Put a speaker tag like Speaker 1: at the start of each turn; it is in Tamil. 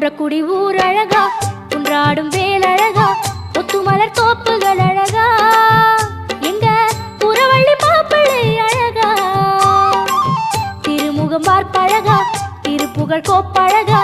Speaker 1: குன்றக்குடி ஊர் அழகா, குன்றாடும் வேல் அழகா, ஒத்துமலர் தோப்புகள் அழகா, எங்க புறவள்ளி மாப்பிள்ளை அழகா, திருமுகம் பார்ப்பழகா, திருப்புகழ் கோப்பழகா,